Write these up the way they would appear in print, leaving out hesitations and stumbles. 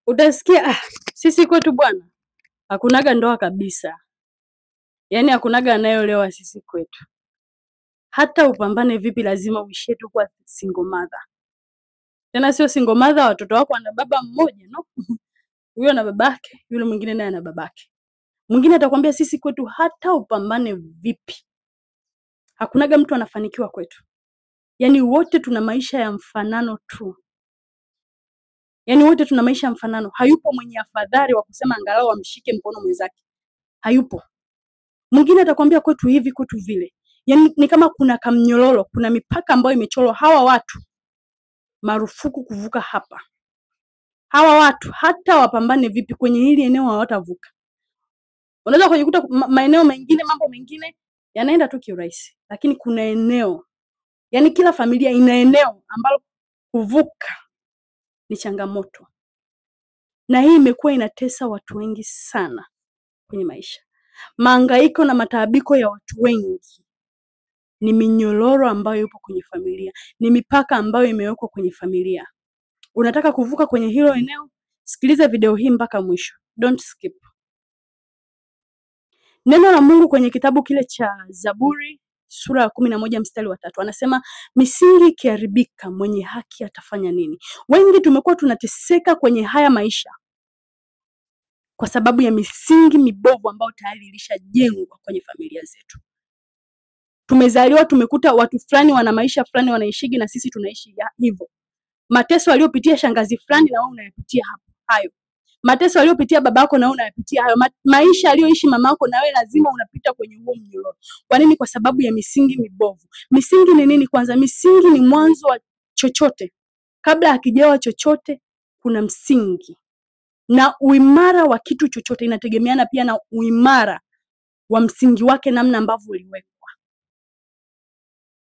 Utasikia sisi kwetu bwana hakunaga ndoa kabisa. Yaani hakunaga anayeolewa sisi kwetu. Hata upambane vipi lazima uishie tu kwa single mother. Tena sio single mother watoto wako wana baba mmoja, no? Huyo ana babake, yule mwingine naye ana babake. Mwingine atakwambia sisi kwetu hata upambane vipi hakunaga mtu anafanikiwa kwetu. Yaani wote tuna maisha ya mfanano tu. Yaani wote tuna maisha ya mfanano. Hayupo mwenye afadhali wa kusema angalau amshike mkono mwenzake. Hayupo. Mwingine atakwambia kwetu hivi kwetu vile. Yaani ni kama kuna kamnyororo, kuna mipaka ambayo imechorwa. Hawa watu marufuku kuvuka hapa. Hawa watu hata wapambane vipi kwenye hili eneo hawatavuka. Unaweza kujikuta maeneo mengine, mambo mengine yanaenda tu kiurahisi, lakini kuna eneo, yani kila familia ina eneo ambalo kuvuka ni changamoto. Na hii imekuwa inatesa watu wengi sana kwenye maisha. Mahangaiko na mataabiko ya watu wengi ni minyororo ambayo yupo kwenye familia, ni mipaka ambayo imewekwa kwenye familia. Unataka kuvuka kwenye hilo eneo? Sikiliza video hii mpaka mwisho. Don't skip. Neno la Mungu kwenye kitabu kile cha Zaburi sura ya 11 mstari wa 3 anasema misingi ikiharibika mwenye haki atafanya nini? Wengi tumekuwa tunateseka kwenye haya maisha kwa sababu ya misingi mibovu ambayo tayari ilishajengwa kwenye familia zetu. Tumezaliwa tumekuta watu fulani wana maisha fulani wanaishigi na sisi tunaishi hivyo. Mateso aliyopitia shangazi fulani na wewe unayapitia hayo. Mateso aliyopitia babako na wewe unayapitia hayo. Maisha aliyoishi mamako na wewe lazima unapita kwenye huo mnyororo. Kwa nini? Kwa sababu ya misingi mibovu. Misingi ni nini kwanza? Misingi ni mwanzo wa chochote. Kabla hakijawa chochote kuna msingi. Na uimara wa kitu chochote inategemeana pia na uimara wa msingi wake, namna ambavyo uliwekwa.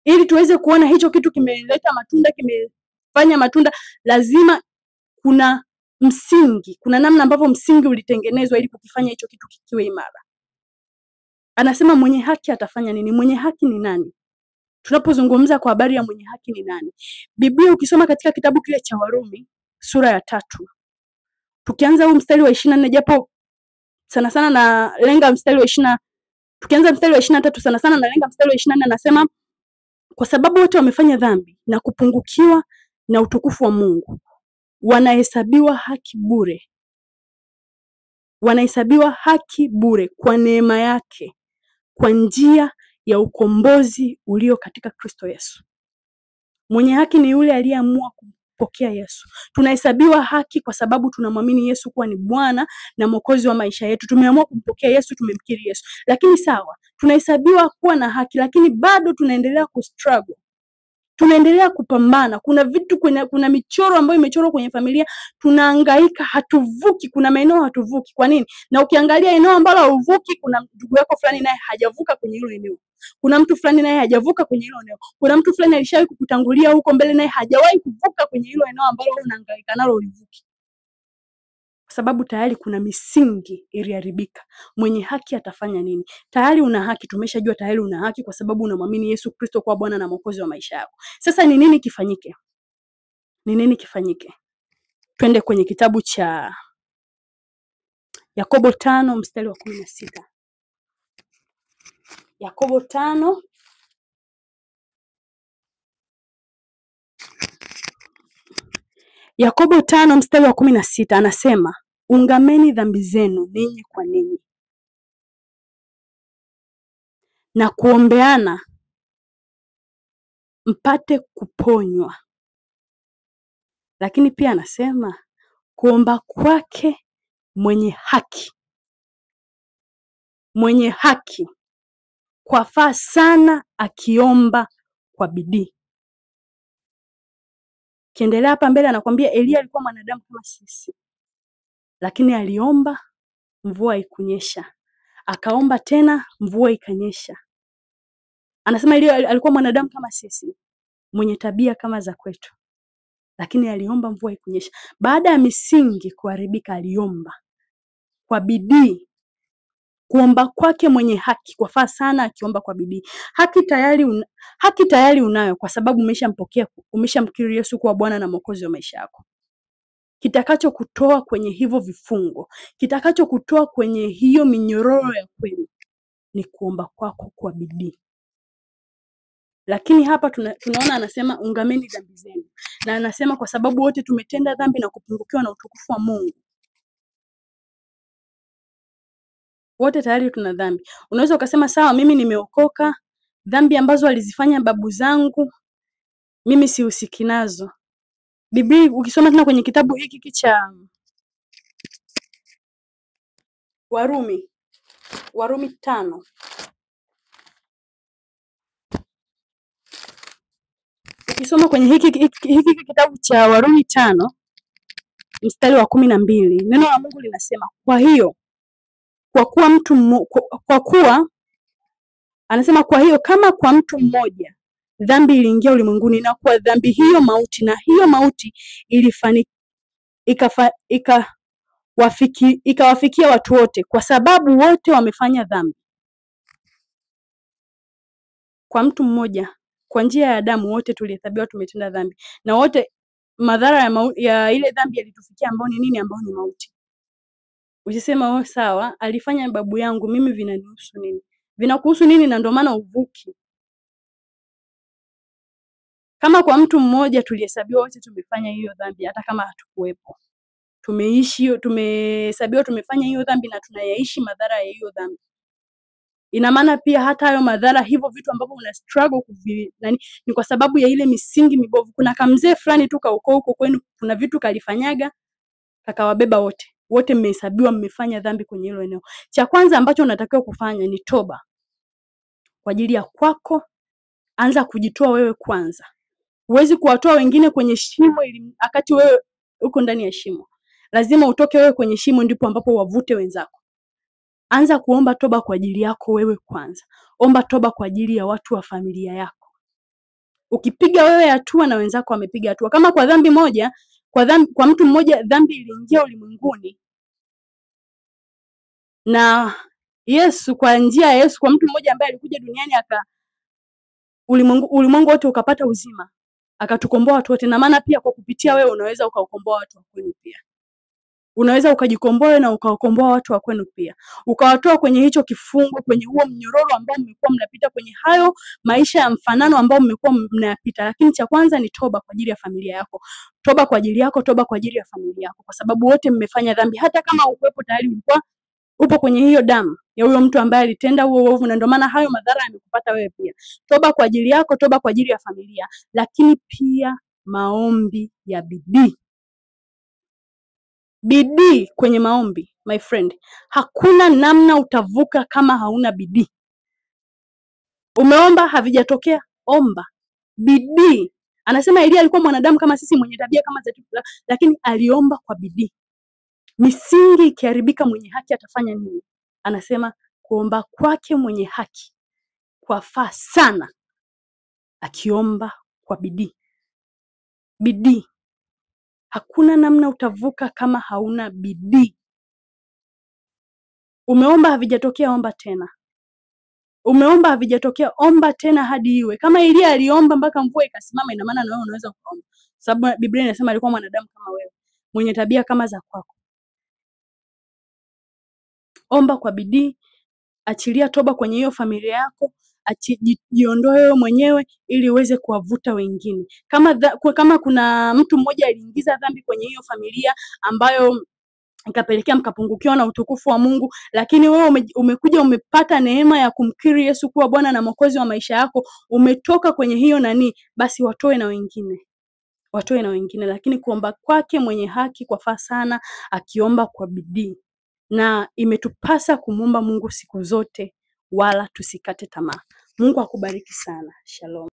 Ili tuweze kuona hicho kitu kimeleta matunda, kimefanya matunda, lazima kuna msingi, kuna namna ambavyo msingi ulitengenezwa ili kukifanya hicho kitu kikiwe imara. Anasema mwenye haki atafanya nini? Mwenye haki ni nani? Tunapozungumza kwa habari ya mwenye haki ni nani? Biblia ukisoma katika kitabu kile cha Warumi sura ya 3. Tukianza huu mstari wa 24 japo sana sana na lenga mstari wa 20. Tukianza mstari wa 23 sana sana na lenga mstari wa 24 anasema kwa sababu wote wamefanya dhambi na kupungukiwa na utukufu wa Mungu. Wanahesabiwa haki bure. Wanahesabiwa haki bure kwa neema yake kwa njia ya ukombozi ulio katika Kristo Yesu. Mwenye haki ni yule aliyeamua kumpokea Yesu. Tunahesabiwa haki kwa sababu tunamwamini Yesu kuwa ni Bwana na Mwokozi wa maisha yetu. Tumeamua kumpokea Yesu, tumemkiri Yesu. Lakini sawa, tunahesabiwa kuwa na haki, lakini bado tunaendelea kustruggle. Tunaendelea kupambana. Kuna vitu kuna michoro ambayo imechorwa kwenye familia, tunahangaika, hatuvuki. Kuna maeneo hatuvuki. Kwa nini? Na ukiangalia eneo ambalo huvuki, kuna ndugu yako fulani naye hajavuka kwenye hilo eneo. Kuna mtu fulani naye hajavuka kwenye hilo eneo. Kuna mtu fulani alishawahi kukutangulia huko mbele naye hajawahi kuvuka kwenye hilo eneo ambalo unahangaika nalo ulivuki. Kwa sababu tayari kuna misingi iliharibika. Mwenye haki atafanya nini? Tayari una haki, tumeshajua tayari una haki kwa sababu unamwamini Yesu Kristo kuwa Bwana na Mwokozi wa maisha yako. Sasa ni nini kifanyike? Ni nini kifanyike? Twende kwenye kitabu cha Yakobo 5 mstari wa 16. Yakobo 5 Yakobo 5 mstari wa 16 anasema ungameni dhambi zenu ninyi kwa ninyi na kuombeana mpate kuponywa. Lakini pia anasema kuomba kwake mwenye haki kwafaa sana akiomba kwa bidii. Kiendelea hapa mbele anakuambia Elia alikuwa mwanadamu kama sisi, lakini aliomba mvua ikunyesha, akaomba tena mvua ikanyesha. Anasema Elia alikuwa mwanadamu kama sisi, mwenye tabia kama za kwetu, lakini aliomba mvua ikunyesha. Baada ya misingi kuharibika, aliomba kwa bidii. Kuomba kwake mwenye haki kwafaa sana akiomba kwa bidii. Haki tayari unayo kwa sababu umeshampokea, umeshamkiri Yesu kuwa Bwana na Mwokozi wa maisha yako. kitakachokutoa kwenye hivyo vifungo, kitakachokutoa kwenye hiyo minyororo ya kweli ni kuomba kwako kwa bidii. Lakini hapa tunaona anasema ungameni dhambi zenu, na anasema kwa sababu wote tumetenda dhambi na kupungukiwa na utukufu wa Mungu. Wote tayari tuna dhambi. Unaweza ukasema sawa, mimi nimeokoka, dhambi ambazo alizifanya babu zangu mimi sihusiki nazo. Biblia ukisoma tena kwenye kitabu hiki cha Warumi 5. Ukisoma kwenye hiki kitabu cha Warumi 5 mstari wa 12, neno la Mungu linasema, anasema kwa hiyo kama kwa mtu mmoja dhambi iliingia ulimwenguni, na kwa dhambi hiyo mauti, na hiyo mauti ikawafikia watu wote, kwa sababu wote wamefanya dhambi. Kwa mtu mmoja, kwa njia ya Adamu, wote tulihesabiwa tumetenda dhambi, na wote madhara ya ile dhambi yalitufikia, ambao ni nini? Ambao ni mauti. Usisema sawa, alifanya babu yangu, mimi vinanihusu nini? Vinakuhusu nini? Na ndio maana uvuki. Kama kwa mtu mmoja tulihesabiwa wote tumefanya hiyo dhambi, hata kama hatukuwepo, tumehesabiwa tumefanya hiyo dhambi na tunayaishi madhara ya hiyo dhambi. Ina maana pia hata hayo madhara, hivyo vitu ambavyo una struggle ni kwa sababu ya ile misingi mibovu. Kuna kamzee fulani tu kauko huko kwenu, kuna vitu kalifanyaga kakawabeba wote mmehesabiwa mmefanya dhambi kwenye hilo eneo. Cha kwanza ambacho unatakiwa kufanya ni toba kwa ajili ya kwako. Anza kujitoa wewe kwanza. Huwezi kuwatoa wengine kwenye shimo ili wakati wewe uko ndani ya shimo. Lazima utoke wewe kwenye shimo, ndipo ambapo wavute wenzako. Anza kuomba toba kwa ajili yako wewe kwanza. Omba toba kwa ajili ya watu wa familia yako. Ukipiga wewe hatua na wenzako wamepiga hatua. Kama kwa dhambi moja, kwa mtu mmoja dhambi iliingia ulimwenguni, na Yesu, kwa njia ya Yesu, kwa mtu mmoja ambaye alikuja duniani ulimwengu wote ukapata uzima, akatukomboa watu wote. Na maana pia kwa kupitia wewe unaweza ukaukomboa watu wa kwenu pia. Unaweza ukajikomboa na ukawakomboa watu wa kwenu pia. Ukawatoa kwenye hicho kifungo, kwenye huo mnyororo ambao mmekuwa mnapita, kwenye hayo maisha ya mfanano ambao mmekuwa mnayapita. Lakini cha kwanza ni toba kwa ajili ya familia yako. Toba kwa ajili yako, toba kwa ajili ya familia yako, kwa sababu wote mmefanya dhambi. Hata kama ukuwepo tayari ulikuwa upo kwenye hiyo damu ya huyo mtu ambaye alitenda huo uovu, na ndio maana hayo madhara yamekupata wewe pia. Toba kwa ajili yako, toba kwa ajili ya familia, lakini pia maombi ya bidii. Bidii kwenye maombi, my friend. Hakuna namna utavuka kama hauna bidii. Umeomba havijatokea, omba. Bidii. Anasema Elia alikuwa mwanadamu kama sisi, mwenye tabia kama zetu, lakini aliomba kwa bidii. Misingi ikiharibika, mwenye haki atafanya nini? Anasema kuomba kwake mwenye haki kwafaa sana, akiomba kwa bidii. Bidii. Hakuna namna utavuka kama hauna bidii. Umeomba havijatokea, omba tena. Umeomba havijatokea, omba tena hadi iwe. Kama Elia aliomba mpaka mvua ikasimama, ina maana na wewe unaweza kuomba. Sababu Biblia inasema alikuwa mwanadamu kama wewe, mwenye tabia kama za kwako. Omba kwa bidii, achilia toba kwenye hiyo familia yako, jiondoe wewe mwenyewe ili uweze kuwavuta wengine. Kama kuna mtu mmoja aliingiza dhambi kwenye hiyo familia ambayo ikapelekea mkapungukiwa na utukufu wa Mungu, lakini wewe umekuja umepata neema ya kumkiri Yesu kuwa Bwana na Mwokozi wa maisha yako, umetoka kwenye hiyo basi watoe na wengine. Watoe na wengine, lakini kuomba kwake mwenye haki kwafaa sana, akiomba kwa bidii. Na imetupasa kumuomba Mungu siku zote, wala tusikate tamaa. Mungu akubariki sana. Shalom.